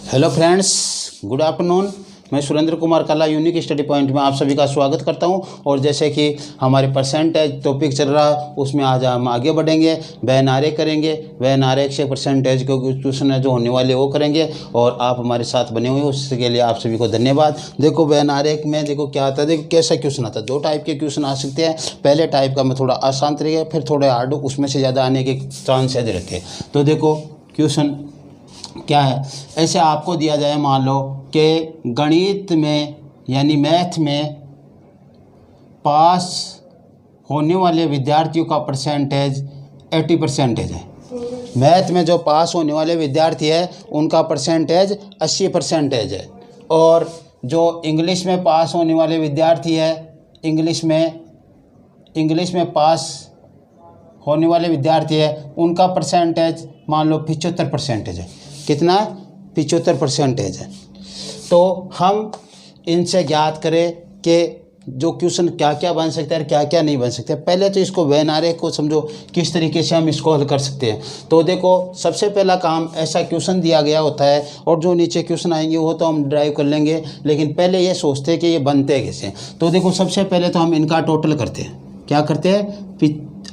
Hello friends, good afternoon. मैं सुरेंद्र कुमार कला unique study point में आप सभी का स्वागत करता हूं। और जैसे कि हमारे परसेंटेज टॉपिक चल रहा है, उसमें आज हम आगे बढ़ेंगे, वह नारे करेंगे। वह नारे से परसेंटेज को क्वेश्चन है जो होने वाले वो करेंगे, और आप हमारे साथ बने हुए, उसके लिए आप सभी को धन्यवाद। देखो वह नारे में देखो क्या आता है, देखो कैसा क्वेश्चन आता है। दो टाइप के क्वेश्चन आ सकते हैं। पहले टाइप का मैं थोड़ा आसान तरीके, फिर थोड़े हार्ड, उसमें से ज़्यादा आने के चांसेज रहते हैं। तो देखो क्वेश्चन क्या है, ऐसे आपको दिया जाए, मान लो कि गणित में यानी मैथ में पास होने वाले विद्यार्थियों का परसेंटेज 80% है। मैथ में जो पास होने वाले विद्यार्थी है उनका परसेंटेज 80% है। और जो इंग्लिश में पास होने वाले विद्यार्थी है, इंग्लिश में पास होने वाले विद्यार्थी है, उनका परसेंटेज मान लो 75% है। कितना? 75% है। तो हम इनसे ज्ञात करें कि जो क्वेश्चन क्या क्या बन सकता है और क्या क्या नहीं बन सकता है। पहले तो इसको वह नारे को समझो किस तरीके से हम इसको हल कर सकते हैं। तो देखो सबसे पहला काम, ऐसा क्वेश्चन दिया गया होता है और जो नीचे क्वेश्चन आएंगे वो तो हम ड्राइव कर लेंगे, लेकिन पहले ये सोचते हैं कि ये बनते कैसे। तो देखो सबसे पहले तो हम इनका टोटल करते हैं। क्या करते हैं?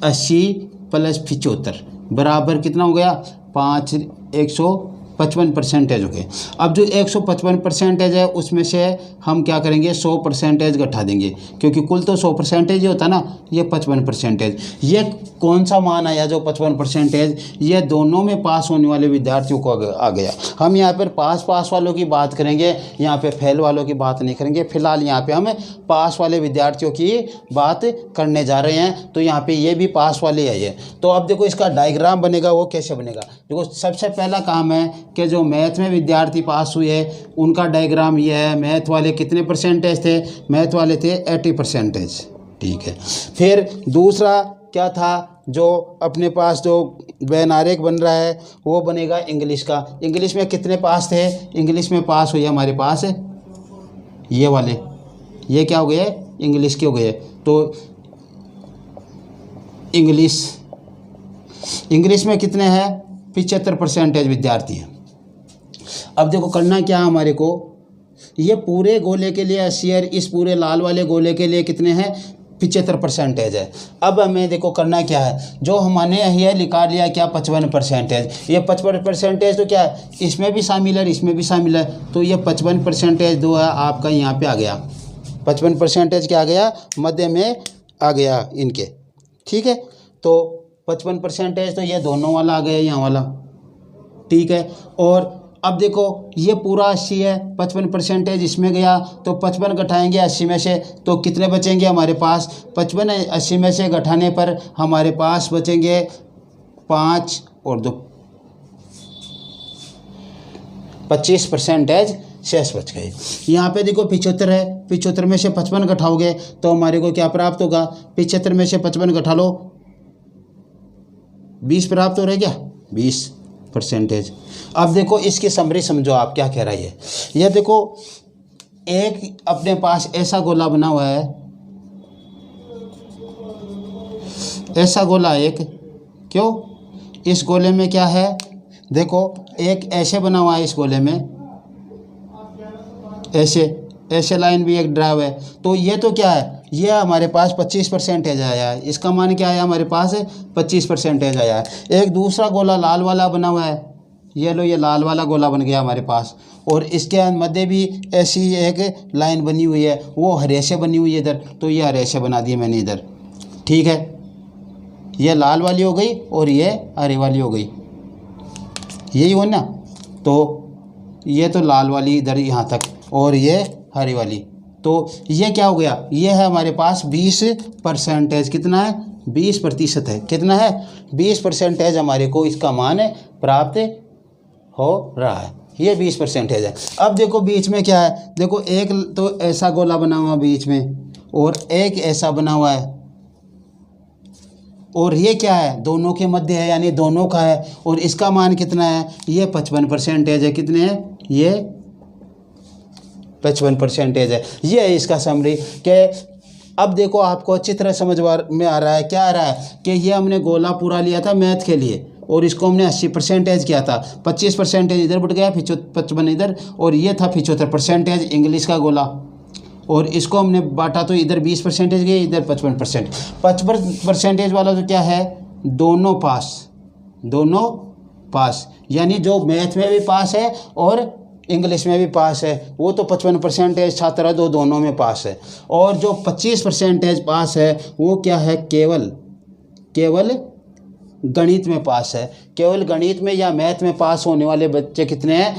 80 + 75 बराबर कितना हो गया? 155% हो गए। अब जो 155% है उसमें से हम क्या करेंगे? 100% घटा देंगे, क्योंकि कुल तो 100% ही होता ना। ये 55%, ये कौन सा मान आया जो 55%? ये दोनों में पास होने वाले विद्यार्थियों को आ गया। हम यहाँ पर पास वालों की बात करेंगे, यहाँ पे फेल वालों की बात नहीं करेंगे। फिलहाल यहाँ पे हम पास वाले विद्यार्थियों की बात करने जा रहे हैं। तो यहाँ पे ये भी पास वाले है ये। तो अब देखो इसका डायग्राम बनेगा, वो कैसे बनेगा? देखो सबसे पहला काम है कि जो मैथ में विद्यार्थी पास हुए उनका डायग्राम ये है। मैथ वाले कितने परसेंटेज थे? मैथ वाले थे 80%। ठीक है। फिर दूसरा क्या था, जो अपने पास जो बैनारेक बन रहा है वो बनेगा इंग्लिश का। इंग्लिश में कितने पास थे? इंग्लिश में पास हुए हमारे पास ये वाले, ये क्या हो गए? इंग्लिश के हो गए। तो इंग्लिश में कितने हैं? 75% विद्यार्थी हैं। अब देखो करना क्या है हमारे को, ये पूरे गोले के लिए 80 है, इस पूरे लाल वाले गोले के लिए कितने हैं? 75% है। अब हमें देखो करना क्या है, जो हमने ये लिखा लिया क्या? 55%। ये 55% तो क्या है, इसमें भी शामिल है, इसमें भी शामिल है। तो ये 55% जो है आपका यहाँ पे आ गया। 55% क्या आ गया? मध्य में आ गया इनके। ठीक है। तो 55% तो ये दोनों वाला आ गया, यहाँ वाला। ठीक है। और अब देखो ये पूरा 80 है, 55% इसमें गया, तो 55 घटाएंगे 80 में से, तो कितने बचेंगे हमारे पास? 55 80 में से घटाने पर हमारे पास बचेंगे 5 और 2 25% शेष बच गए। यहाँ पे देखो 75 है, 75 में से 55 घटाओगे तो हमारे को क्या प्राप्त होगा? 75 में से 55 घटा लो, 20 प्राप्त हो रहा है क्या? 20%। अब देखो इसकी समरी समझो, आप क्या कह रही है। यह देखो एक अपने पास ऐसा गोला बना हुआ है, ऐसा गोला एक, क्यों? इस गोले में क्या है? देखो एक ऐसे बना हुआ है, इस गोले में ऐसे लाइन भी एक ड्राइव है। तो ये तो क्या है? ये हमारे पास 25% आया है। इसका मान क्या आया हमारे पास? 25% आया है। एक दूसरा गोला लाल वाला बना हुआ है, ये लो, ये लाल वाला गोला बन गया हमारे पास। और इसके मध्य भी ऐसी एक लाइन बनी हुई है, वो हरे से बनी हुई है इधर, तो ये हरे से बना दी मैंने इधर। ठीक है। ये लाल वाली हो गई और ये हरे वाली हो गई, यही हो ना। तो ये तो लाल वाली इधर यहाँ तक, और ये हरी वाली। तो ये क्या हो गया? ये है हमारे पास 20%। कितना है? 20% है। कितना है? 20% हमारे को इसका मान प्राप्त हो रहा है। ये 20% है। अब देखो बीच में क्या है, देखो एक तो ऐसा गोला बना हुआ बीच में, और एक ऐसा बना हुआ है, और ये क्या है? दोनों के मध्य है, यानी दोनों का है। और इसका मान कितना है? ये 55% है। कितने हैं? ये 55% है। ये है इसका समरी कि अब देखो आपको अच्छी तरह समझ में आ रहा है। क्या आ रहा है कि ये हमने गोला पूरा लिया था मैथ के लिए, और इसको हमने 80% किया था, 25% इधर बढ़ गया, 55 इधर, और ये था 75% इंग्लिश का गोला, और इसको हमने बांटा तो इधर 20% गए, इधर 55%। 55% वाला तो क्या है, दोनों पास, यानी जो मैथ में भी पास है और इंग्लिश में भी पास है वो तो 55% छात्र है, दोनों में पास है। और जो 25% पास है वो क्या है, केवल गणित में पास है। केवल गणित में या मैथ में पास होने वाले बच्चे कितने हैं,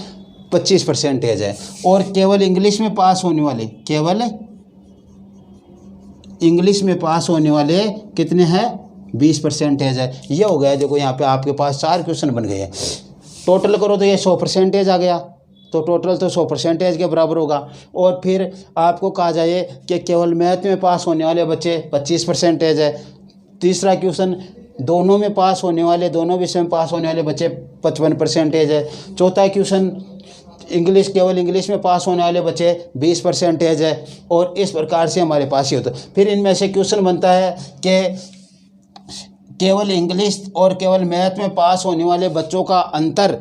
25% है। और केवल इंग्लिश में पास होने वाले, कितने हैं, 20% है। ये हो गया, देखो यहाँ पे आपके पास 4 क्वेश्चन बन गए हैं। टोटल करो तो ये 100% आ गया, तो टोटल तो 100% के बराबर होगा। और फिर आपको कहा जाए कि केवल मैथ में पास होने वाले बच्चे 25% है। तीसरा क्वेश्चन, दोनों में पास होने वाले, दोनों विषय में पास होने वाले बच्चे 55% है। चौथा क्वेश्चन, केवल इंग्लिश में पास होने वाले बच्चे 20% है। और इस प्रकार से हमारे पास ही होता है। फिर इनमें से क्वेश्चन बनता है कि केवल इंग्लिश और केवल मैथ में पास होने वाले बच्चों का अंतर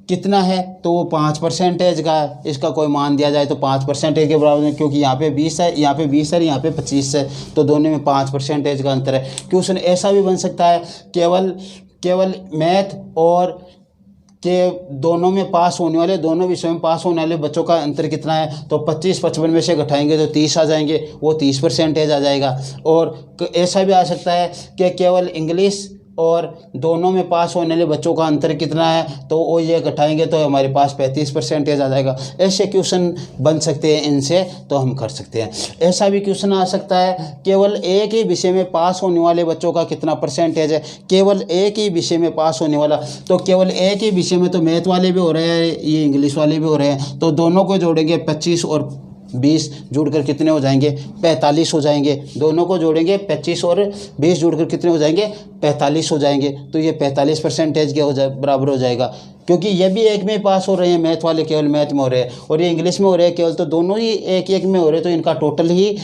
कितना है, तो वो 5% का है। इसका कोई मान दिया जाए तो 5% के बराबर है, क्योंकि यहाँ पे 20 है, यहाँ पे 20 है, यहाँ पे 25 है, तो दोनों में 5% का अंतर है। क्वेश्चन ऐसा भी बन सकता है, केवल मैथ और के दोनों में पास होने वाले, दोनों विषयों में पास होने वाले बच्चों का अंतर कितना है, तो 25-55 में से घटाएंगे तो 30 आ जाएंगे, वो 30% आ जाएगा। और ऐसा भी आ सकता है कि केवल इंग्लिश और दोनों में पास होने वाले बच्चों का अंतर कितना है, तो वो ये घटाएंगे तो हमारे पास 35% आ जाएगा। ऐसे क्वेश्चन बन सकते हैं, इनसे तो हम कर सकते हैं। ऐसा भी क्वेश्चन आ सकता है, केवल एक ही विषय में पास होने वाले बच्चों का कितना परसेंटेज है, केवल एक ही विषय में पास होने वाला, तो केवल एक ही विषय में तो मैथ वाले भी हो रहे हैं, ये इंग्लिश वाले भी हो रहे हैं, तो दोनों को जोड़ेंगे 25 और 20 जुड़कर कितने हो जाएंगे, 45 हो जाएंगे। दोनों को जोड़ेंगे 25 और 20 जुड़कर कितने हो जाएंगे, 45 हो जाएंगे। तो ये 45% के बराबर हो जाएगा, क्योंकि ये भी एक में पास हो रहे हैं, मैथ वाले केवल मैथ में हो रहे हैं और ये इंग्लिश में हो रहे हैं केवल, तो दोनों ही एक में हो रहे हैं, तो इनका टोटल ही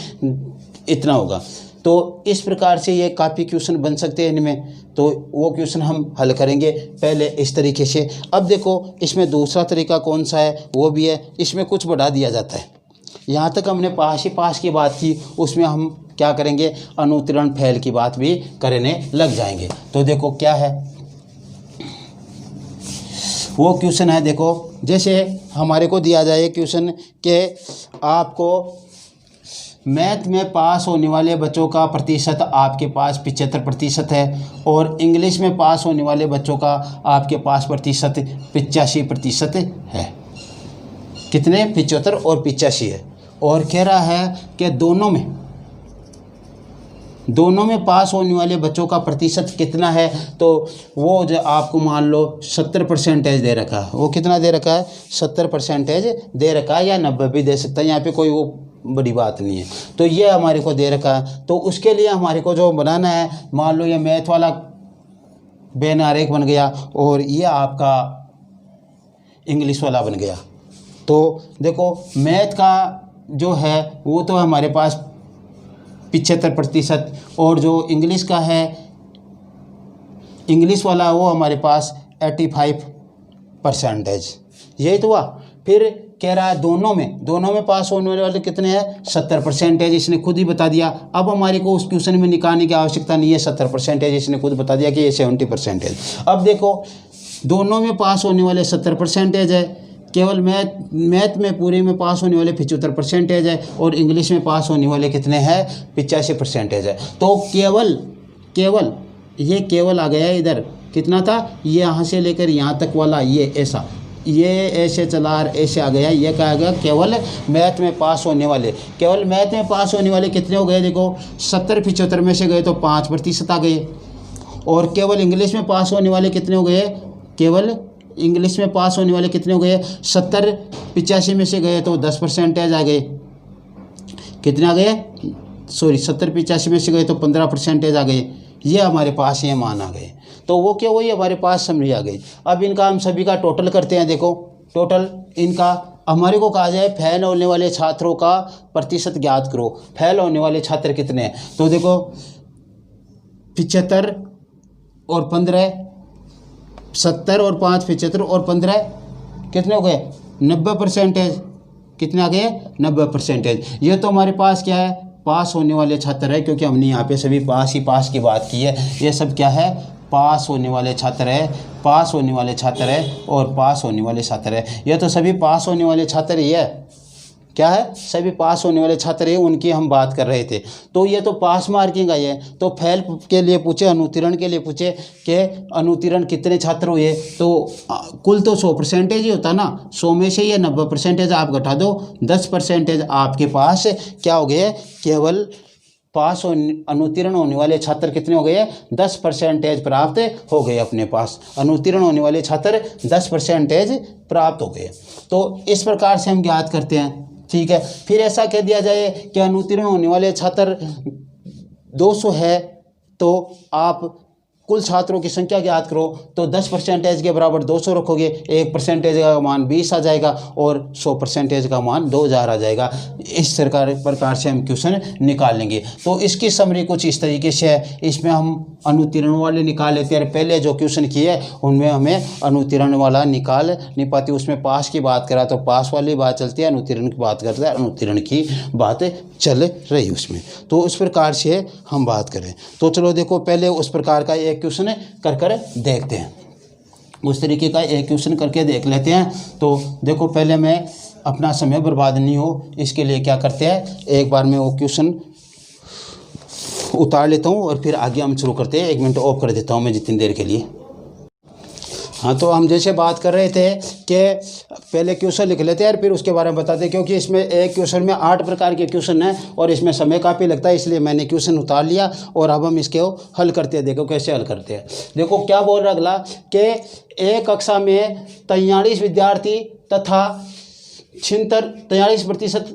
इतना होगा। तो इस प्रकार से ये काफ़ी क्वेश्चन बन सकते हैं इनमें, तो वो क्वेश्चन हम हल करेंगे पहले इस तरीके से। अब देखो इसमें दूसरा तरीका कौन सा है, वो भी है, इसमें कुछ बढ़ा दिया जाता है। यहाँ तक हमने पास की बात की, उसमें हम क्या करेंगे, अनुत्तीर्ण फेल की बात भी करने लग जाएंगे। तो देखो क्या है वो क्वेश्चन है, देखो जैसे हमारे को दिया जाए क्वेश्चन कि आपको मैथ में पास होने वाले बच्चों का प्रतिशत आपके पास 75% है और इंग्लिश में पास होने वाले बच्चों का आपके पास प्रतिशत 85% है। कितने, 75 और 85 है। और कह रहा है कि दोनों में पास होने वाले बच्चों का प्रतिशत कितना है, तो वो जो आपको मान लो 70% दे रखा है। वो कितना दे रखा है, 70% दे रखा है, या 90 भी दे सकता है, यहाँ पे कोई वो बड़ी बात नहीं है। तो ये हमारे को दे रखा है, तो उसके लिए हमारे को जो बनाना है, मान लो ये मैथ वाला बेन आरेख बन गया और ये आपका इंग्लिश वाला बन गया। तो देखो मैथ का जो है वो तो हमारे पास 75% और जो इंग्लिश का है, इंग्लिश वाला वो हमारे पास 85%। यही तो हुआ। फिर कह रहा है दोनों में पास होने वाले कितने हैं, 70%। इसने खुद ही बता दिया। अब हमारे को उस क्वेश्चन में निकालने की आवश्यकता नहीं है, 70%। इसने खुद बता दिया कि ये 70%। अब देखो दोनों में पास होने वाले 70% है, केवल मैथ में पूरे में पास होने वाले 75% है और इंग्लिश में पास होने वाले कितने हैं, 85% है। तो केवल आ गया इधर, कितना था, ये यहाँ से लेकर यहाँ तक वाला, ये ऐसे चला ऐसे आ गया। ये क्या आ गया, केवल मैथ में पास होने वाले कितने हो गए, देखो 70-75 में से गए तो 5% आ गए। और केवल इंग्लिश में पास होने वाले कितने हो गए, केवल इंग्लिश में पास होने वाले कितने हो गए, 70-85 में से गए तो 10% आ गए। कितने आ गए, 70-85 में से गए तो 15% आ गए। ये हमारे पास ये मान आ गए। तो वो क्या हुई, हमारे पास समझ आ गई। अब इनका हम सभी का टोटल करते हैं। देखो टोटल इनका हमारे को कहा जाए फेल होने वाले छात्रों का प्रतिशत ज्ञात करो। फेल होने वाले छात्र कितने हैं, तो देखो 75 और 15 70 और 5 75 और 15 कितने हो गए 90%। कितने आ गए 90%। ये तो हमारे पास क्या है पास होने वाले छात्र है, क्योंकि हमने यहाँ पे सभी पास की बात की है। ये सब क्या है पास होने वाले छात्र है, पास होने वाले छात्र है और पास होने वाले छात्र है। ये तो सभी पास होने वाले छात्र ही है। क्या है सभी पास होने वाले छात्र है, उनकी हम बात कर रहे थे। तो ये तो पास मार्किंग है। ये तो फेल के लिए पूछे, अनुत्तीर्ण के लिए पूछे कि अनुत्तीर्ण कितने छात्र हुए, तो कुल तो 100% ही होता ना। 100 में से ये 90% आप घटा दो, 10% आपके पास क्या हो गए, केवल पास अनुत्तीर्ण होने वाले छात्र कितने हो गए 10% प्राप्त हो गए अपने पास। अनुत्तीर्ण होने वाले छात्र 10% प्राप्त हो गए। तो इस प्रकार से हम ज्ञात करते हैं। ठीक है, फिर ऐसा कह दिया जाए कि अनुत्तीर्ण होने वाले छात्र 200 है, तो आप कुल छात्रों की संख्या ज्ञात करो। तो 10% के बराबर 200 रखोगे, 1% का मान 20 आ जाएगा और 100% का मान 2000 आ जाएगा। इस प्रकार से हम क्वेश्चन निकालेंगे। तो इसकी समरी कुछ इस तरीके से है। इसमें हम अनुत्तीर्ण वाले निकाल लेते हैं। पहले जो क्वेश्चन किए उनमें हमें अनुत्तीर्ण वाला निकाल नहीं पाती, उसमें पास की बात करा तो पास वाली बात चलती है, अनुत्तीर्ण की बात करते हैं अनुत्तीर्ण की बात चल रही उसमें। तो उस प्रकार से हम बात करें तो चलो देखो पहले उस प्रकार का एक क्वेश्चन कर देखते हैं। उस तरीके का एक क्वेश्चन करके देख लेते हैं। तो देखो पहले मैं अपना समय बर्बाद नहीं हो इसके लिए क्या करते हैं, एक बार मैं वो क्वेश्चन उतार लेता हूँ और फिर आगे हम शुरू करते हैं। 1 मिनट ऑफ कर देता हूँ मैं जितनी देर के लिए। हाँ, तो हम जैसे बात कर रहे थे कि पहले क्वेश्चन लिख लेते हैं और फिर उसके बारे में बताते हैं, क्योंकि इसमें एक क्वेश्चन में 8 प्रकार के क्वेश्चन हैं और इसमें समय काफ़ी लगता है, इसलिए मैंने क्वेश्चन उतार लिया और अब हम इसके हल करते हैं। देखो कैसे हल करते हैं। देखो क्या बोल रहा अगला कि एक कक्षा में 43 विद्यार्थी तथा 43%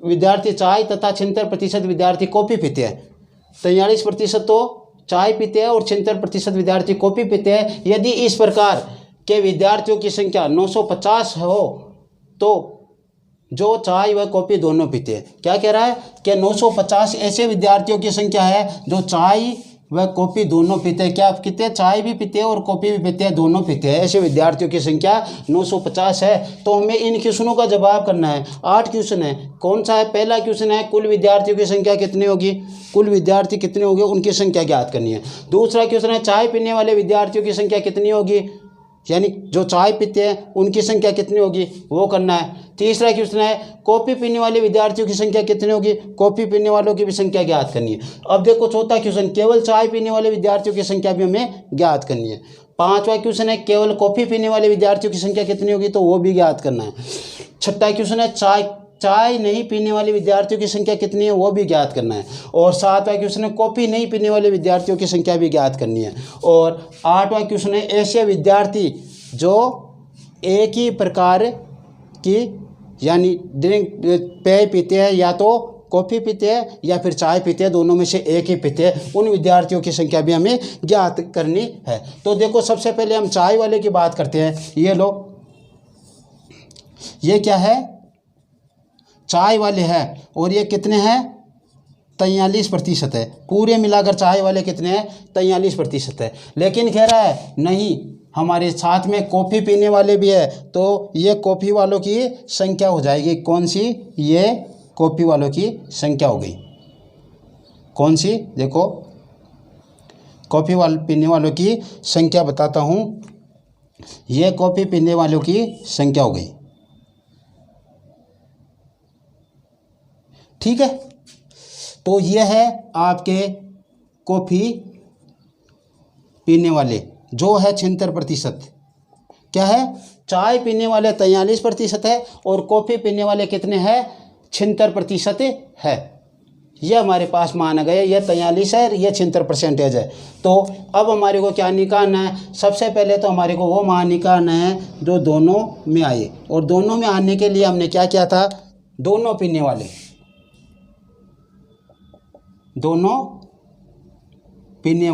विद्यार्थी चाय तथा 76% विद्यार्थी कॉफ़ी पीते हैं। 43% तो चाय पीते हैं और 76% विद्यार्थी कॉफ़ी पीते हैं। यदि इस प्रकार के विद्यार्थियों की संख्या 950 हो तो जो चाय व कॉफ़ी दोनों पीते हैं। क्या कह रहा है कि 950 ऐसे विद्यार्थियों की संख्या है जो चाय व कॉफ़ी दोनों पीते हैं। क्या कितने चाय भी पीते हैं और कॉफ़ी भी पीते हैं, दोनों पीते हैं। ऐसे विद्यार्थियों की संख्या 950 है। तो हमें इन क्वेश्चनों का जवाब करना है। 8 क्वेश्चन है। कौन सा है, पहला क्वेश्चन है कुल विद्यार्थियों की संख्या कितनी होगी, कुल विद्यार्थी कितने होंगे उनकी संख्या ज्ञात करनी है। दूसरा क्वेश्चन है चाय पीने वाले विद्यार्थियों की संख्या कितनी होगी, यानी जो चाय पीते हैं उनकी संख्या कितनी होगी वो करना है। तीसरा क्वेश्चन है कॉफ़ी पीने वाले विद्यार्थियों की संख्या कितनी होगी, कॉफ़ी पीने वालों की भी संख्या ज्ञात करनी है। अब देखो चौथा क्वेश्चन केवल चाय पीने वाले विद्यार्थियों की संख्या भी हमें ज्ञात करनी है। पांचवा क्वेश्चन है केवल कॉफ़ी पीने वाले विद्यार्थियों की संख्या कितनी होगी, तो वो भी ज्ञात करना है। छठा क्वेश्चन है चाय नहीं पीने वाले विद्यार्थियों की संख्या कितनी है वो भी ज्ञात करना है। और 7वां क्वेश्चन है कॉफ़ी नहीं पीने वाले विद्यार्थियों की संख्या भी ज्ञात करनी है। और 8वां क्वेश्चन है ऐसे विद्यार्थी जो एक ही प्रकार की यानी ड्रिंक पेय पीते हैं, या तो कॉफ़ी पीते हैं या फिर चाय पीते हैं, दोनों में से एक ही पीते हैं, उन विद्यार्थियों की संख्या भी हमें ज्ञात करनी है। तो देखो सबसे पहले हम चाय वाले की बात करते हैं। ये लो, ये क्या है, चाय वाले हैं और ये कितने हैं 43% है। पूरे मिलाकर चाय वाले कितने हैं 43% है। लेकिन कह रहा है नहीं हमारे साथ में कॉफ़ी पीने वाले भी है, तो ये कॉफ़ी वालों की संख्या हो जाएगी कौन सी, ये कॉफ़ी वालों की संख्या हो गई कौन सी, देखो कॉफ़ी पीने वालों की संख्या बताता हूँ, ये कॉफ़ी पीने वालों की संख्या हो गई। ठीक है, तो ये है आपके कॉफ़ी पीने वाले जो है 76%। क्या है, चाय पीने वाले 43% है और कॉफ़ी पीने वाले कितने हैं 76% है। ये हमारे पास मान आ गया, ये 43 है, ये 76% है। तो अब हमारे को क्या निकालना है, सबसे पहले तो हमारे को वो मान निकालना है जो दोनों में आए। और दोनों में आने के लिए हमने क्या किया था, दोनों पीने वाले, दोनों पीने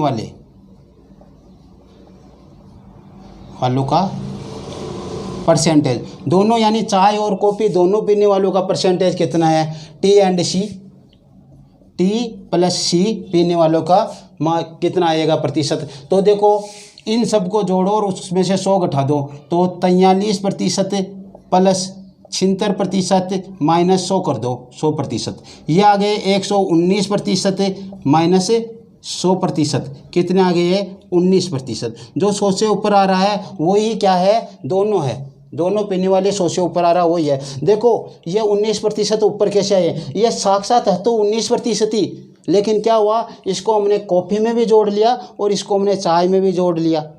वालों का परसेंटेज, दोनों यानी चाय और कॉफ़ी दोनों पीने वालों का परसेंटेज कितना है, T and C, T plus C पीने वालों का कितना आएगा प्रतिशत। तो देखो इन सब को जोड़ो और उसमें से 100 घटा दो, तो 43% प्लस 76% माइनस 100 कर दो, 100%। ये आ गए 119% माइनस 100%, कितने आ गए 19%। जो 100 से ऊपर आ रहा है वही क्या है, दोनों है, दोनों पीने वाले 100 से ऊपर आ रहा वही है। देखो ये 19% ऊपर कैसे आए, ये साक्षात है तो 19% ही, लेकिन क्या हुआ, इसको हमने कॉफ़ी में भी जोड़ लिया और इसको हमने चाय में भी जोड़ लिया।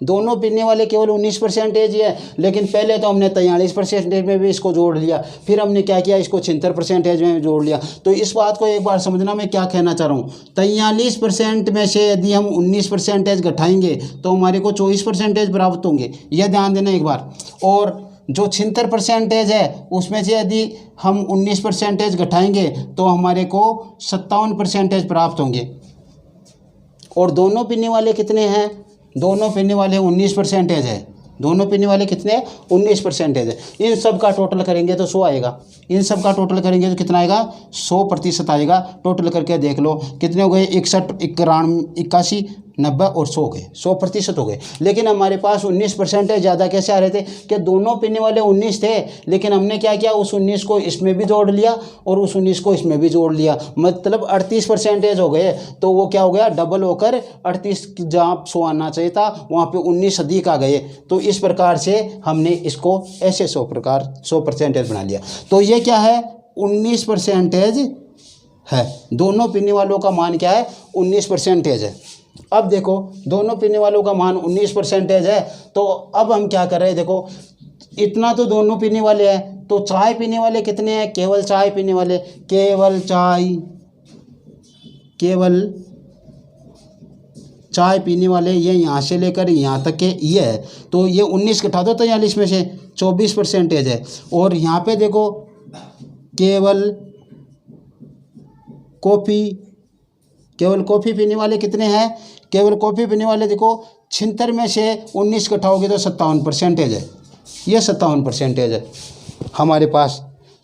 दोनों पीने वाले केवल 19% ही है, लेकिन पहले तो हमने 43% में भी इसको जोड़ लिया, फिर हमने क्या किया, इसको 76% में जोड़ लिया। तो इस बात को एक बार समझना मैं क्या कहना चाह रहा हूँ। 43% में से यदि हम 19% घटाएंगे तो हमारे को 24% प्राप्त होंगे, यह ध्यान देना एक बार। और जो 76% है उसमें से यदि हम 19% घटाएंगे तो हमारे को 57% प्राप्त होंगे। और दोनों पीने वाले कितने हैं, दोनों पीने वाले 19% है, दोनों पीने वाले कितने 19% है। इन सब का टोटल करेंगे तो 100 आएगा, इन सब का टोटल करेंगे तो कितना आएगा, 100% आएगा। टोटल करके देख लो कितने हो गए, 61, 91, 81, 90 और 100 हो गए, 100% हो गए। लेकिन हमारे पास 19% है, ज़्यादा कैसे आ रहे थे कि दोनों पीने वाले 19 थे, लेकिन हमने क्या किया, उस 19 को इसमें भी जोड़ लिया और उस 19 को इसमें भी जोड़ लिया, मतलब 38% हो गए। तो वो क्या हो गया, डबल होकर 38, जहाँ 100 आना चाहिए था वहाँ पे 19 अधिक आ गए। तो इस प्रकार से हमने इसको ऐसे 100% बना लिया। तो ये क्या है, 19% है। दोनों पीने वालों का मान क्या है, 19% है। अब देखो दोनों पीने वालों का मान 19% है, तो अब हम क्या कर रहे हैं, देखो इतना तो दोनों पीने वाले हैं, तो चाय पीने वाले कितने हैं, केवल चाय पीने वाले, केवल चाय पीने वाले ये यहाँ से लेकर यहाँ तक के ये है। तो ये 19 घटा दो 43 में से, 24% है। और यहाँ पे देखो केवल कॉफ़ी पीने वाले कितने हैं, केवल कॉफ़ी पीने वाले देखो 76 में से 19 घटाओगे तो 57% है, ये 57% है हमारे पास।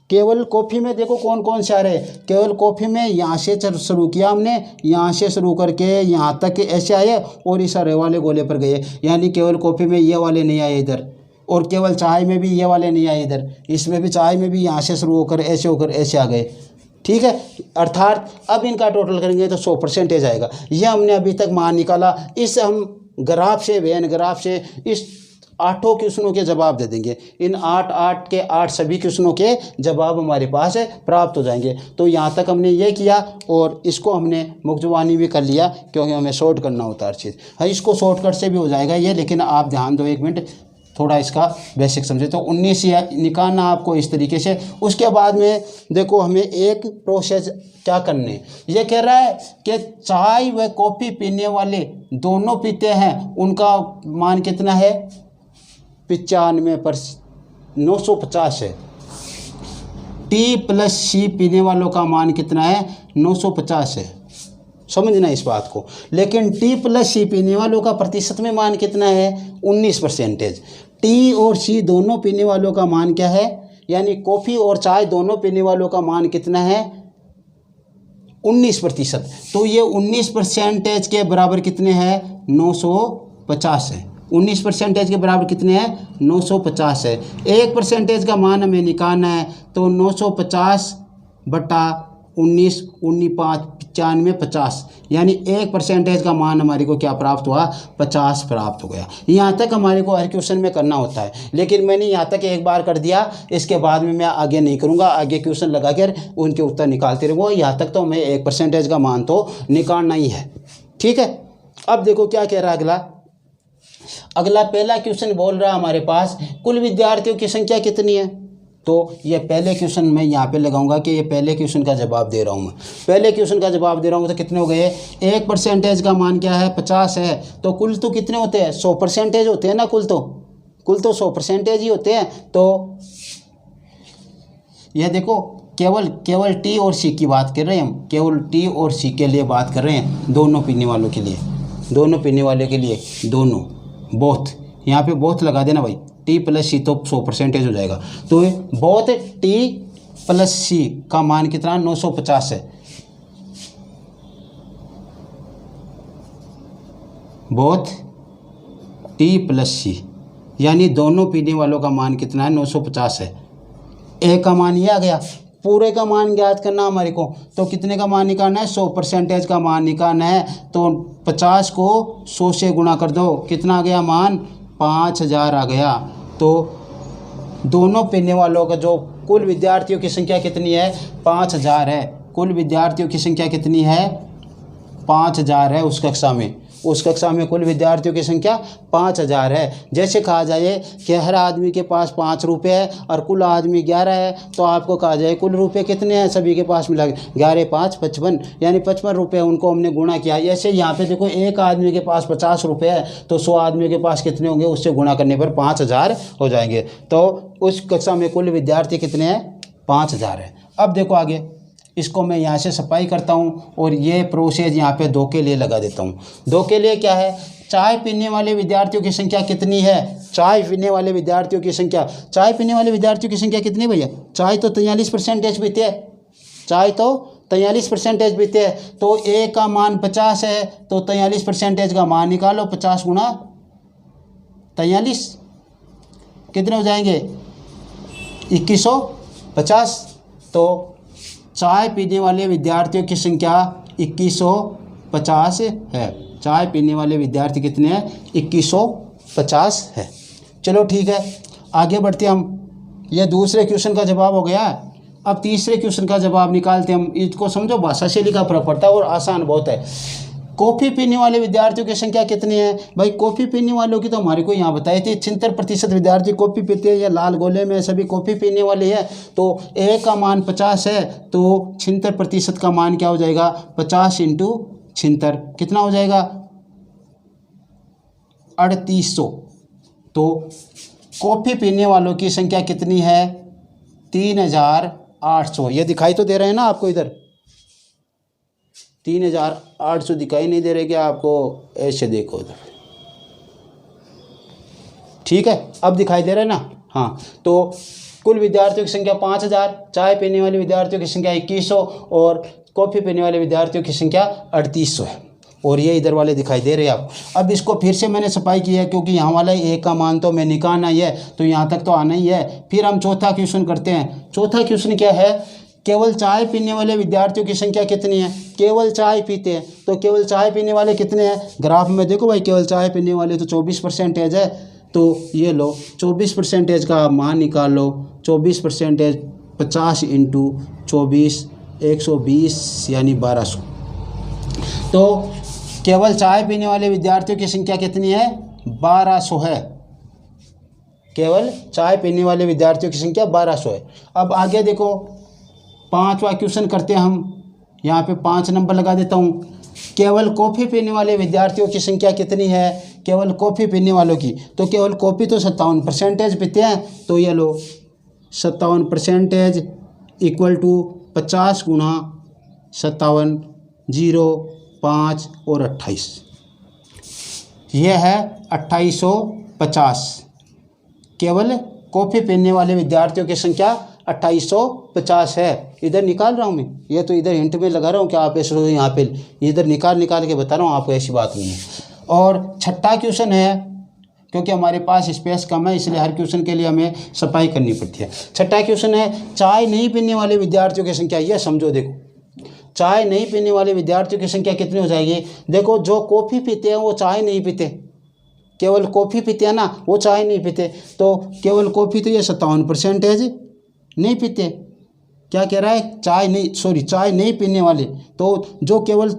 केवल कॉफ़ी में देखो कौन कौन से आ रहे हैं, केवल कॉफ़ी में यहाँ से शुरू किया हमने, यहाँ से शुरू करके यहाँ तक ऐसे आए और इस हरे वाले गोले पर गए, यानी केवल कॉफ़ी में ये वाले नहीं आए इधर, और केवल चाय में भी ये वाले नहीं आए इधर, इसमें भी चाय में भी यहाँ से शुरू होकर ऐसे आ गए, ठीक है। अर्थात अब इनका टोटल करेंगे तो 100% आएगा। यह हमने अभी तक मान निकाला। इस हम ग्राफ से, वेन ग्राफ से इस 8 क्वेश्चनों के जवाब दे देंगे। इन 8 के 8 सभी क्वेश्चनों के जवाब हमारे पास प्राप्त हो जाएंगे। तो यहाँ तक हमने ये किया और इसको हमने मुख्तवानी भी कर लिया, क्योंकि हमें शॉर्ट करना होता है हर चीज़। हाँ, इसको शॉर्टकट से भी हो जाएगा ये, लेकिन आप ध्यान दो 1 मिनट, थोड़ा इसका बेसिक समझे। तो 19 निकालना आपको इस तरीके से। उसके बाद में देखो हमें एक प्रोसेस क्या करने, ये कह रहा है कि चाय व कॉफ़ी पीने वाले दोनों पीते हैं, उनका मान कितना है, 95%, 950 है। टी प्लस सी पीने वालों का मान कितना है, 950 है, समझना इस बात को। लेकिन टी प्लस सी पीने वालों का प्रतिशत में मान कितना है, 19%। टी और सी दोनों पीने वालों का मान क्या है, यानी कॉफ़ी और चाय दोनों पीने वालों का मान कितना है, 19%। तो ये 19% के बराबर कितने हैं, 950 है। 19% के बराबर कितने हैं, 950 है। 1% का मान हमें निकालना है, तो 950 बटा 19, 5, 95, 50, यानी 1% का मान हमारे को क्या प्राप्त हुआ, 50 प्राप्त हो गया। यहाँ तक हमारे को हर क्वेश्चन में करना होता है, लेकिन मैंने यहाँ तक एक बार कर दिया, इसके बाद में मैं आगे नहीं करूँगा। आगे क्वेश्चन लगा कर उनके उत्तर निकालते रहूँगा। यहाँ तक तो हमें 1% का मान तो निकालना ही है, ठीक है। अब देखो क्या कह रहा है अगला पहला क्वेश्चन बोल रहा है हमारे पास कुल विद्यार्थियों की संख्या कितनी है। तो ये पहले क्वेश्चन मैं यहाँ पे लगाऊंगा कि ये पहले क्वेश्चन का जवाब दे रहा हूँ। मैं पहले क्वेश्चन का जवाब दे रहा हूँ, तो कितने हो गए, 1% का मान क्या है, 50 है। तो कुल तो कितने होते हैं, 100% होते हैं ना, कुल तो 100% ही होते हैं। तो यह देखो केवल टी और सी की बात कर रहे हैं हम, केवल टी और सी के लिए बात कर रहे हैं, दोनों पीने वालों के लिए, दोनों पीने वाले के लिए, दोनों बोथ, यहाँ पे बोथ लगा देना भाई, टी प्लस सी तो 100% हो जाएगा। तो बोथ टी प्लस सी का मान कितना, 950 है। बोथ T+C, यानी दोनों पीने वालों का मान कितना है, 950 है। ए का मान ये आ गया। पूरे का मान ज्ञात करना हमारे को, तो कितने का मान निकालना है, 100% का मान निकालना है। तो 50 को 100 से गुणा कर दो, कितना आ गया मान, 5000 आ गया। तो दोनों पीने वालों का जो कुल विद्यार्थियों की संख्या कितनी है, 5000 है। कुल विद्यार्थियों की संख्या कितनी है, 5000 है। उस कक्षा में कुल विद्यार्थियों की संख्या 5000 है। जैसे कहा जाए कि हर आदमी के पास 5 रुपये है और कुल आदमी 11 है, तो आपको कहा जाए कुल रुपये कितने हैं सभी के पास मिला, 11 5 55, यानी 55 रुपये उनको हमने गुणा किया। ऐसे यहाँ पे देखो एक आदमी के पास 50 रुपये है, तो 100 आदमी के पास कितने होंगे, उससे गुणा करने पर 5000 हो जाएंगे। तो उस कक्षा में कुल विद्यार्थी कितने हैं, 5000 है। अब देखो आगे, इसको मैं यहाँ से सफाई करता हूँ और ये प्रोसेस यहाँ पे 2 के लिए लगा देता हूँ। 2 के लिए क्या है, चाय पीने वाले विद्यार्थियों की संख्या कितनी है, चाय पीने वाले विद्यार्थियों की संख्या, चाय पीने वाले विद्यार्थियों की संख्या कितनी भैया, चाय तो 43% पीते हैं, चाय तो 43% पीते हैं। तो ए का मान 50 है, तो 43% का मान निकालो, 50 गुणा 43 कितने हो जाएंगे, 2150। तो चाय पीने वाले विद्यार्थियों की संख्या 2150 है। चाय पीने वाले विद्यार्थी कितने हैं, 2150 है। चलो ठीक है, आगे बढ़ते हम। यह दूसरे क्वेश्चन का जवाब हो गया। अब तीसरे क्वेश्चन का जवाब निकालते हम। इसको समझो, भाषा शैली का फर्क पड़ता है और आसान बहुत है। कॉफ़ी पीने वाले विद्यार्थियों की संख्या कितनी है भाई, कॉफ़ी पीने वालों की तो हमारे को यहाँ बताई थी 76% विद्यार्थी कॉफ़ी पीते हैं, या लाल गोले में सभी कॉफ़ी पीने वाले हैं। तो ए का मान 50 है, तो 76% का मान क्या हो जाएगा, 50 × 76 कितना हो जाएगा, 3800। तो कॉफ़ी पीने वालों की संख्या कितनी है, 3800। ये दिखाई तो दे रहे हैं ना आपको, इधर 3800 दिखाई नहीं दे रहे क्या आपको, ऐसे देखो इधर, ठीक है, अब दिखाई दे रहा है ना। हाँ, तो कुल विद्यार्थियों की संख्या 5000, चाय पीने वाले विद्यार्थियों की संख्या 2100 और कॉफ़ी पीने वाले विद्यार्थियों की संख्या 3800 है। और ये इधर वाले दिखाई दे रहे हैं आप। अब इसको फिर से मैंने सफाई की है, क्योंकि यहाँ वाला ए का मान तो मैं निकालना ही है, तो यहाँ तक तो आना ही है। फिर हम चौथा क्वेश्चन करते हैं। चौथा क्वेश्चन क्या है, केवल चाय पीने वाले विद्यार्थियों की संख्या कितनी है, केवल चाय पीते हैं, तो केवल चाय पीने वाले कितने हैं, ग्राफ में देखो भाई, केवल चाय पीने वाले तो 24% है। तो ये लो 24% का मान निकाल लो, 24%, 50 × 24, 120 यानी 1200। तो केवल चाय पीने वाले विद्यार्थियों की संख्या कितनी है, 1200 है। केवल चाय पीने वाले विद्यार्थियों की संख्या 1200 है। अब आगे देखो, 5वां क्वेश्चन करते हैं हम। यहाँ पे 5 नंबर लगा देता हूँ। केवल कॉफ़ी पीने वाले विद्यार्थियों की संख्या कितनी है, केवल कॉफ़ी पीने वालों की, तो केवल कॉफ़ी तो 57% पीते हैं। तो ये लो 57% = 50 × 57, 0, 5 और 28, यह है 2850। केवल कॉफ़ी पीने वाले विद्यार्थियों की संख्या 2850 है। इधर निकाल रहा हूँ मैं, ये तो इधर हिंट में लगा रहा हूँ कि आप ऐसे यहाँ पे इधर निकाल के बता रहा हूँ आपको, ऐसी बात नहीं है। और छठा क्वेश्चन है, क्योंकि हमारे पास स्पेस कम है इसलिए हर क्वेश्चन के लिए हमें सफाई करनी पड़ती है। छठा क्वेश्चन है, चाय नहीं पीने वाले विद्यार्थियों की संख्या। यह समझो, देखो चाय नहीं पीने वाले विद्यार्थियों की संख्या कितनी हो जाएगी। देखो, जो कॉफ़ी पीते हैं वो चाय नहीं पीते, केवल कॉफ़ी पीते हैं ना, वो चाय नहीं पीते। तो केवल कॉफ़ी तो ये 57% नहीं पीते। क्या कह रहा है, चाय नहीं पीने वाले, तो जो केवल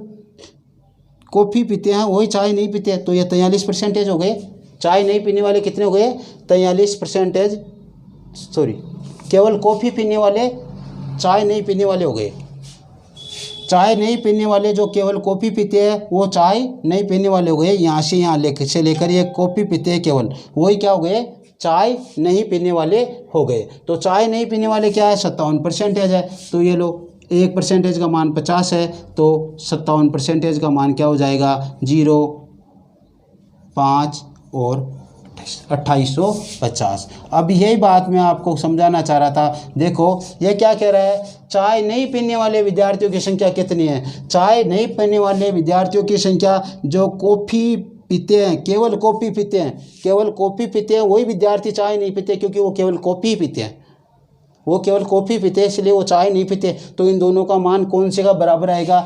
कॉफ़ी पीते हैं वही चाय नहीं पीते। तो ये 43% हो गए। चाय नहीं पीने वाले कितने हो गए, 43%, केवल कॉफ़ी पीने वाले चाय नहीं पीने वाले हो गए। चाय नहीं पीने वाले जो केवल कॉफ़ी पीते हैं वो चाय नहीं पीने वाले हो गए। यहाँ से यहाँ लेकर ये कॉफ़ी पीते हैं केवल, वही क्या हो गए, चाय नहीं पीने वाले हो गए। तो चाय नहीं पीने वाले क्या है, 57% है। तो ये लो 1% का मान 50 है, तो 57% का मान क्या हो जाएगा, 0, 5 और 2850। अब यही बात मैं आपको समझाना चाह रहा था। देखो ये क्या कह रहा है, चाय नहीं पीने वाले विद्यार्थियों की संख्या कितनी है। चाय नहीं पीने वाले विद्यार्थियों की संख्या जो कॉफ़ी पीते हैं, केवल कॉफ़ी पीते हैं, केवल कॉफ़ी पीते हैं वही विद्यार्थी चाय नहीं पीते, क्योंकि वो केवल कॉफ़ी ही पीते हैं, वो केवल कॉफ़ी पीते हैं इसलिए वो चाय नहीं पीते। तो इन दोनों का मान कौन से का बराबर आएगा?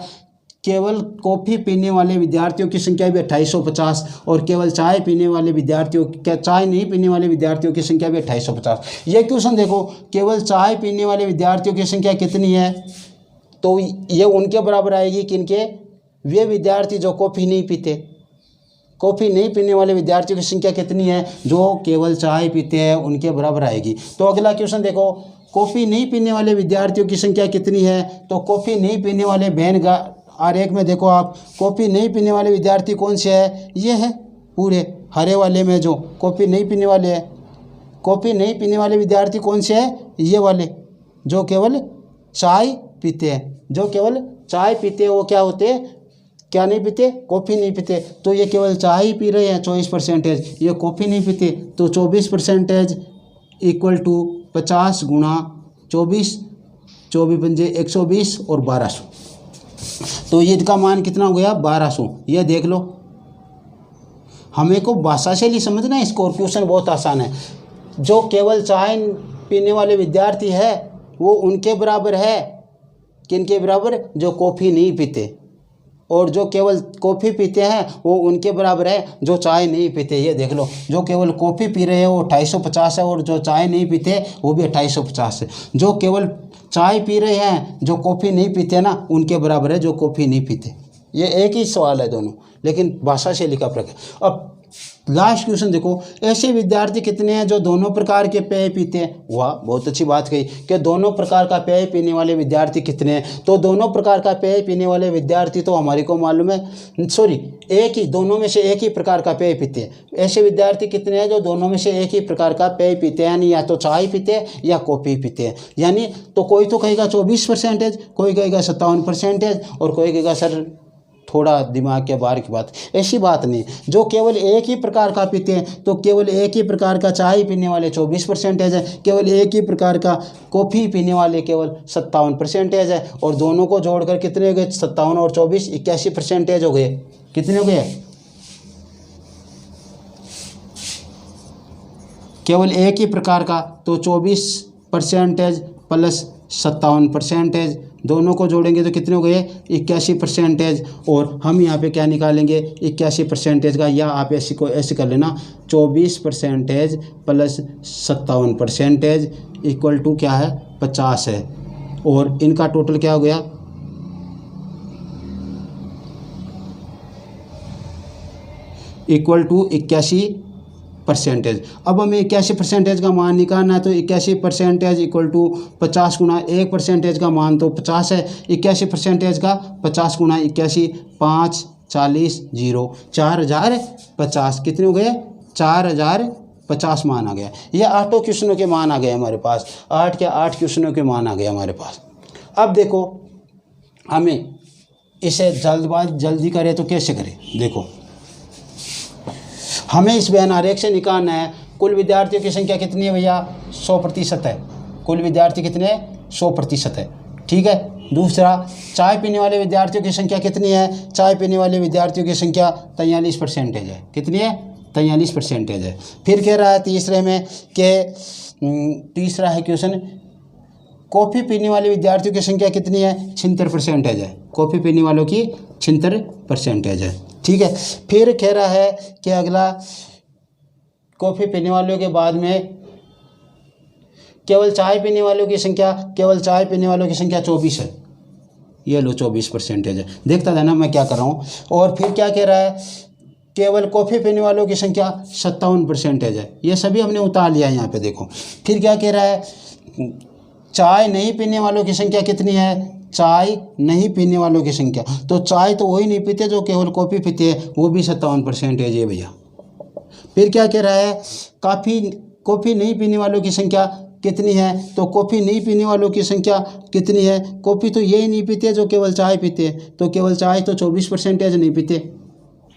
केवल कॉफ़ी पीने वाले विद्यार्थियों की संख्या भी 2850 और केवल चाय पीने वाले विद्यार्थियों क्या चाय नहीं पीने वाले विद्यार्थियों की संख्या भी 2850। ये क्वेश्चन देखो, केवल चाय पीने वाले विद्यार्थियों की संख्या कितनी है, तो ये उनके बराबर आएगी किनके? वे विद्यार्थी जो कॉफ़ी नहीं पीते। कॉफ़ी नहीं पीने वाले विद्यार्थियों की संख्या कितनी है? जो केवल चाय पीते हैं, उनके बराबर आएगी। तो अगला क्वेश्चन देखो, कॉफ़ी नहीं पीने वाले विद्यार्थियों की संख्या कितनी है? तो कॉफ़ी नहीं पीने वाले बहन आरेख में देखो आप, कॉफ़ी नहीं पीने वाले विद्यार्थी कौन से हैं? ये हैं पूरे हरे वाले में जो कॉफ़ी नहीं पीने वाले हैं। कॉफ़ी नहीं पीने वाले विद्यार्थी कौन से हैं? ये वाले जो केवल चाय पीते हैं। जो केवल चाय पीते हैं वो क्या होते हैं? क्या नहीं पीते? कॉफ़ी नहीं पीते। तो ये केवल चाय ही पी रहे हैं 24%, ये कॉफ़ी नहीं पीते। तो 24% इक्वल टू 50 गुणा 24, 24 पंजे 120 और 1200। तो ये इसका मान कितना हो गया? 1200। ये देख लो, हमें को भाषा शैली समझना है इसको, और क्वेश्चन बहुत आसान है। जो केवल चाय पीने वाले विद्यार्थी है वो उनके बराबर है, किनके बराबर? जो कॉफ़ी नहीं पीते। और जो केवल कॉफ़ी पीते हैं वो उनके बराबर है जो चाय नहीं पीते। ये देख लो, जो केवल कॉफ़ी पी रहे हैं वो 2850 है, और जो चाय नहीं पीते वो भी 2850 है। जो केवल चाय पी रहे हैं, जो कॉफ़ी नहीं पीते ना, उनके बराबर है जो कॉफ़ी नहीं पीते। ये एक ही सवाल है दोनों, लेकिन भाषा शैली का फर्क है। अब लास्ट क्वेश्चन देखो, ऐसे विद्यार्थी कितने हैं जो दोनों प्रकार के पेय पीते हैं? वाह, बहुत अच्छी बात कही कि दोनों प्रकार का पेय पीने वाले विद्यार्थी कितने हैं। तो दोनों प्रकार का पेय पीने वाले विद्यार्थी तो हमारे को मालूम है, एक ही, दोनों में से एक ही प्रकार का पेय पीते हैं। ऐसे विद्यार्थी कितने हैं जो दोनों में से एक ही प्रकार का पेय पीते हैं, यानी या तो चाय पीते हैं या कॉफ़ी पीते हैं। यानी तो कोई तो कहेगा 24%, कोई कहेगा 57%, और कोई कहेगा सर थोड़ा दिमाग के बाहर की बात। ऐसी बात नहीं, जो केवल एक ही प्रकार का पीते हैं, तो केवल एक ही प्रकार का चाय पीने वाले 24% है, केवल एक ही प्रकार का कॉफ़ी पीने वाले केवल 57% है, और दोनों को जोड़कर कितने हो गए? 57 और 24 81% हो गए। कितने हो गए? केवल एक ही प्रकार का, तो 24% प्लस 57%, दोनों को जोड़ेंगे तो कितने हो गए? 81%। और हम यहाँ पे क्या निकालेंगे? 81% का, या आप ऐसे कर लेना, 24% प्लस 57% इक्वल टू क्या है? 50 है। और इनका टोटल क्या हो गया? Equal to 81%। अब हमें 81% का मान निकालना है, तो 81% इक्वल टू 50 गुना 1% का मान तो 50 है। 81% का 50 गुना 81, 5 40 0, 4050 कितने हो गए? 4050 मान आ गया। ये 8 क्वेश्चनों के मान आ गए हमारे पास, 8 के 8 क्वेश्चनों के मान आ गए हमारे पास। अब देखो, हमें इसे जल्दी करें तो कैसे करें? देखो, हमें इस बयान आरेख से निकालना है कुल विद्यार्थियों की संख्या कितनी है भैया? 100% है। कुल विद्यार्थी कितने हैं? 100% है। ठीक है। दूसरा, चाय पीने वाले विद्यार्थियों की संख्या कितनी है? चाय पीने वाले विद्यार्थियों की संख्या 43% है। कितनी है? 43% है। फिर कह रहा है तीसरे में कि तीसरा है क्वेश्चन, कॉफ़ी पीने वाले विद्यार्थियों की संख्या कितनी है? 76% है। कॉफ़ी पीने वालों की 76% है। ठीक है। फिर कह रहा है कि अगला, कॉफ़ी पीने वालों के बाद में केवल चाय पीने वालों की संख्या, केवल चाय पीने वालों की संख्या 24 है। ये लो 24% है। देखता था ना मैं क्या कर रहा हूँ। और फिर क्या कह रहा है? केवल कॉफ़ी पीने वालों की संख्या 57% है। ये सभी हमने उतार लिया है यहाँ पे देखो। फिर क्या कह रहा है? चाय नहीं पीने वालों की संख्या कितनी है? चाय नहीं पीने वालों की संख्या, तो चाय तो वही नहीं पीते जो केवल कॉफ़ी पीते हैं, वो भी 57% है भैया। फिर क्या कह रहा है? कॉफ़ी नहीं पीने वालों की संख्या कितनी है? तो कॉफ़ी नहीं पीने वालों की संख्या कितनी है? कॉफ़ी तो यही नहीं पीते जो केवल चाय पीते हैं, तो केवल चाय तो 24% नहीं पीते,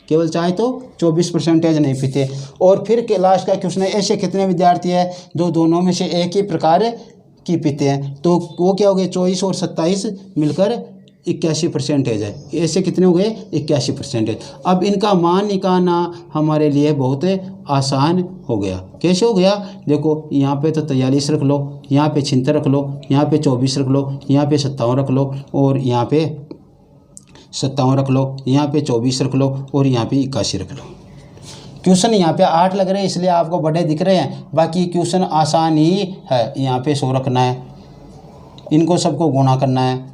केवल चाय तो 24% नहीं पीते। और फिर लास्ट का क्वेश्चन है, ऐसे कितने विद्यार्थी हैं जो दोनों में से एक ही प्रकार की पीते हैं? तो वो क्या हो गए? 24 और 27 मिलकर 81% है। ऐसे कितने हो गए? 81%। अब इनका मान निकालना हमारे लिए बहुत आसान हो गया। कैसे हो गया? देखो यहाँ पे तो 43 रख लो, यहाँ पे 76 रख लो, यहाँ पे 24 रख लो, यहाँ पे 57 रख लो, और यहाँ पे 57 रख लो, यहाँ पे 24 रख लो, और यहाँ पे 81 रख लो। क्वेश्चन यहाँ पे 8 लग रहे हैं इसलिए आपको बड़े दिख रहे हैं, बाकी क्वेश्चन आसान ही है। यहाँ पे 100 रखना है, इनको सबको गुणा करना है,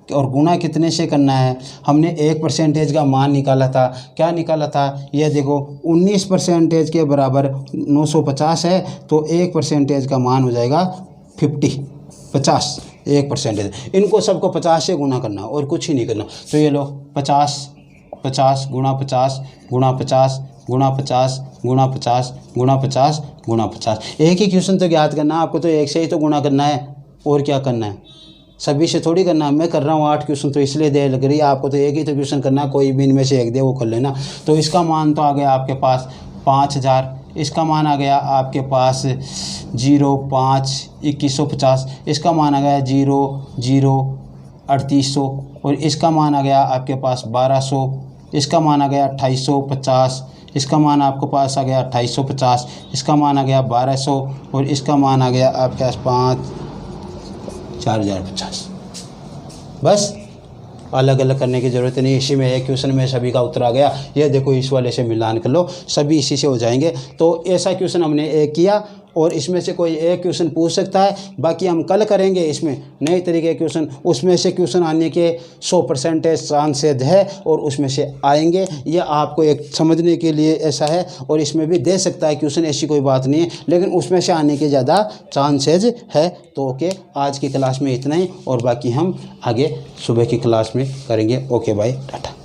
और गुणा कितने से करना है? हमने 1% का मान निकाला था। क्या निकाला था? ये देखो 19% के बराबर 950 है, तो 1% का मान हो जाएगा 50। 1%। इनको सबको 50 से गुणा करना और कुछ ही नहीं करना। तो ये लो 50 गुणा 50 गुणा 50 गुणा 50 गुणा 50 गुणा 50 गुणा 50। एक ही क्वेश्चन तो याद करना है आपको, तो एक से ही तो गुणा करना है, और क्या करना है? सभी से थोड़ी करना है। मैं कर रहा हूँ 8 क्वेश्चन, तो इसलिए देर लग रही है आपको, तो एक ही तो क्वेश्चन करना है, कोई भी इनमें से एक दे वो कर लेना। तो इसका मान तो आ गया आपके पास 5000, इसका मान आ गया आपके पास 0,5,2150, इसका मान आ गया 0,0,3800, और इसका मान आ गया आपके पास 1200, इसका मान आ गया 2850, इसका मान आपके पास आ गया 2850, इसका मान आ गया 1200, और इसका मान आ गया आपके पास 4050। बस अलग अलग करने की ज़रूरत नहीं, इसी में एक क्वेश्चन में सभी का उत्तर आ गया। ये देखो इस वाले से मिलान कर लो, सभी इसी से हो जाएंगे। तो ऐसा क्वेश्चन हमने एक किया, और इसमें से कोई एक क्वेश्चन पूछ सकता है, बाकी हम कल करेंगे इसमें नए तरीके के क्वेश्चन। उसमें से क्वेश्चन आने के 100% चांसेज है, और उसमें से आएंगे। ये आपको एक समझने के लिए ऐसा है, और इसमें भी दे सकता है क्वेश्चन, ऐसी कोई बात नहीं है, लेकिन उसमें से आने के ज़्यादा चांसेज है। तो ओके, आज की क्लास में इतना ही, और बाकी हम आगे सुबह की क्लास में करेंगे। Okay bye, Tata.